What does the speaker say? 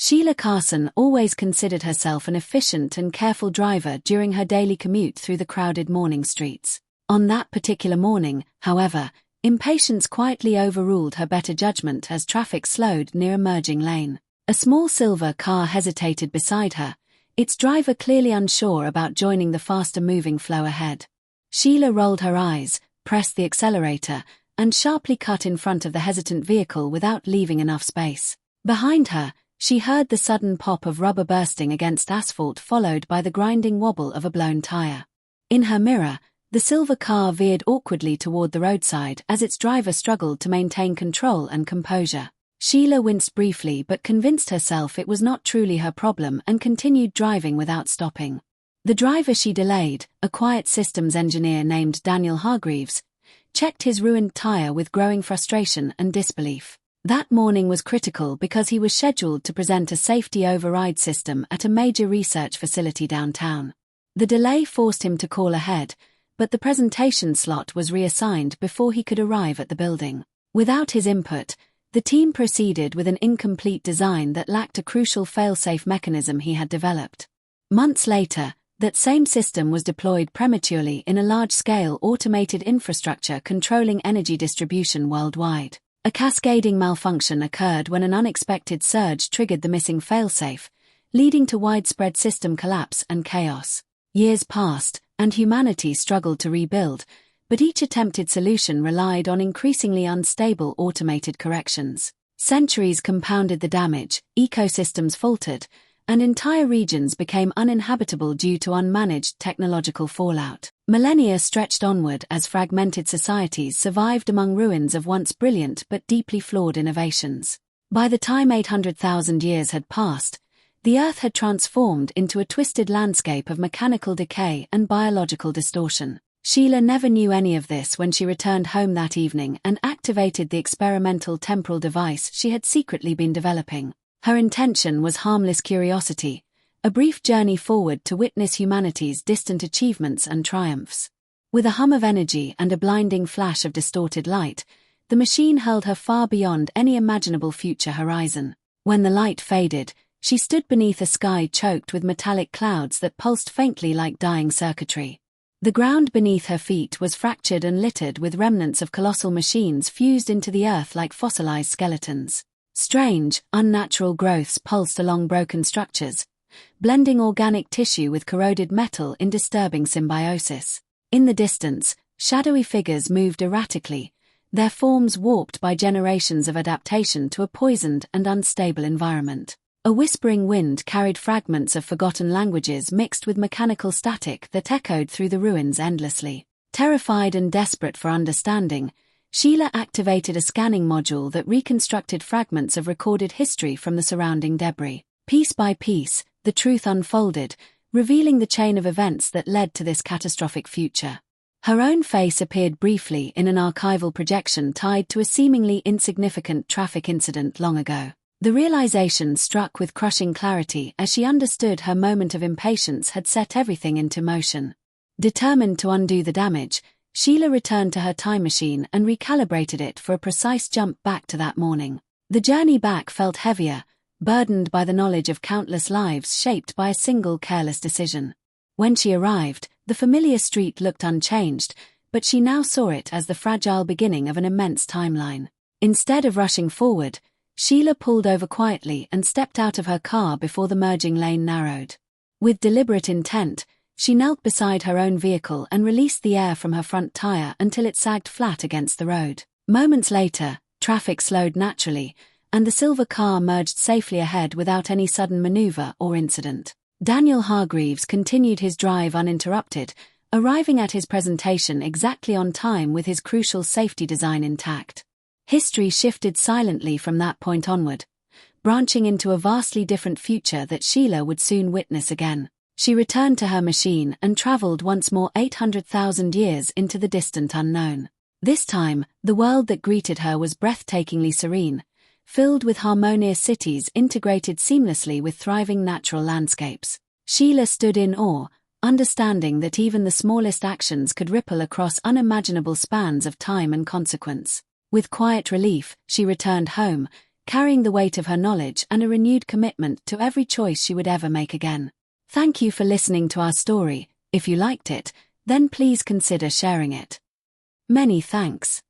Sheila Carson always considered herself an efficient and careful driver during her daily commute through the crowded morning streets. On that particular morning, however, impatience quietly overruled her better judgment as traffic slowed near a merging lane. A small silver car hesitated beside her, its driver clearly unsure about joining the faster-moving flow ahead. Sheila rolled her eyes, pressed the accelerator, and sharply cut in front of the hesitant vehicle without leaving enough space. Behind her, she heard the sudden pop of rubber bursting against asphalt, followed by the grinding wobble of a blown tire. In her mirror, the silver car veered awkwardly toward the roadside as its driver struggled to maintain control and composure. Sheila winced briefly but convinced herself it was not truly her problem and continued driving without stopping. The driver she delayed, a quiet systems engineer named Daniel Hargreaves, checked his ruined tire with growing frustration and disbelief. That morning was critical because he was scheduled to present a safety override system at a major research facility downtown. The delay forced him to call ahead, but the presentation slot was reassigned before he could arrive at the building. Without his input, the team proceeded with an incomplete design that lacked a crucial fail-safe mechanism he had developed. Months later, that same system was deployed prematurely in a large-scale automated infrastructure controlling energy distribution worldwide. A cascading malfunction occurred when an unexpected surge triggered the missing fail-safe, leading to widespread system collapse and chaos. Years passed, and humanity struggled to rebuild, but each attempted solution relied on increasingly unstable automated corrections. Centuries compounded the damage, ecosystems faltered, and entire regions became uninhabitable due to unmanaged technological fallout. Millennia stretched onward as fragmented societies survived among ruins of once brilliant but deeply flawed innovations. By the time 800,000 years had passed, the Earth had transformed into a twisted landscape of mechanical decay and biological distortion. Sheila never knew any of this when she returned home that evening and activated the experimental temporal device she had secretly been developing. Her intention was harmless curiosity, a brief journey forward to witness humanity's distant achievements and triumphs. With a hum of energy and a blinding flash of distorted light, the machine held her far beyond any imaginable future horizon. When the light faded, she stood beneath a sky choked with metallic clouds that pulsed faintly like dying circuitry. The ground beneath her feet was fractured and littered with remnants of colossal machines fused into the earth like fossilized skeletons. Strange, unnatural growths pulsed along broken structures, blending organic tissue with corroded metal in disturbing symbiosis. In the distance, shadowy figures moved erratically, their forms warped by generations of adaptation to a poisoned and unstable environment. A whispering wind carried fragments of forgotten languages mixed with mechanical static that echoed through the ruins endlessly. Terrified and desperate for understanding, Sheila activated a scanning module that reconstructed fragments of recorded history from the surrounding debris. Piece by piece, the truth unfolded, revealing the chain of events that led to this catastrophic future. Her own face appeared briefly in an archival projection tied to a seemingly insignificant traffic incident long ago. The realization struck with crushing clarity as she understood her moment of impatience had set everything into motion. Determined to undo the damage, Sheila returned to her time machine and recalibrated it for a precise jump back to that morning. The journey back felt heavier, burdened by the knowledge of countless lives shaped by a single careless decision. When she arrived, the familiar street looked unchanged, but she now saw it as the fragile beginning of an immense timeline. Instead of rushing forward, Sheila pulled over quietly and stepped out of her car before the merging lane narrowed. With deliberate intent, she knelt beside her own vehicle and released the air from her front tire until it sagged flat against the road. Moments later, traffic slowed naturally, and the silver car merged safely ahead without any sudden maneuver or incident. Daniel Hargreaves continued his drive uninterrupted, arriving at his presentation exactly on time with his crucial safety design intact. History shifted silently from that point onward, branching into a vastly different future that Sheila would soon witness again. She returned to her machine and traveled once more 800,000 years into the distant unknown. This time, the world that greeted her was breathtakingly serene, filled with harmonious cities integrated seamlessly with thriving natural landscapes. Sheila stood in awe, understanding that even the smallest actions could ripple across unimaginable spans of time and consequence. With quiet relief, she returned home, carrying the weight of her knowledge and a renewed commitment to every choice she would ever make again. Thank you for listening to our story. If you liked it, then please consider sharing it. Many thanks.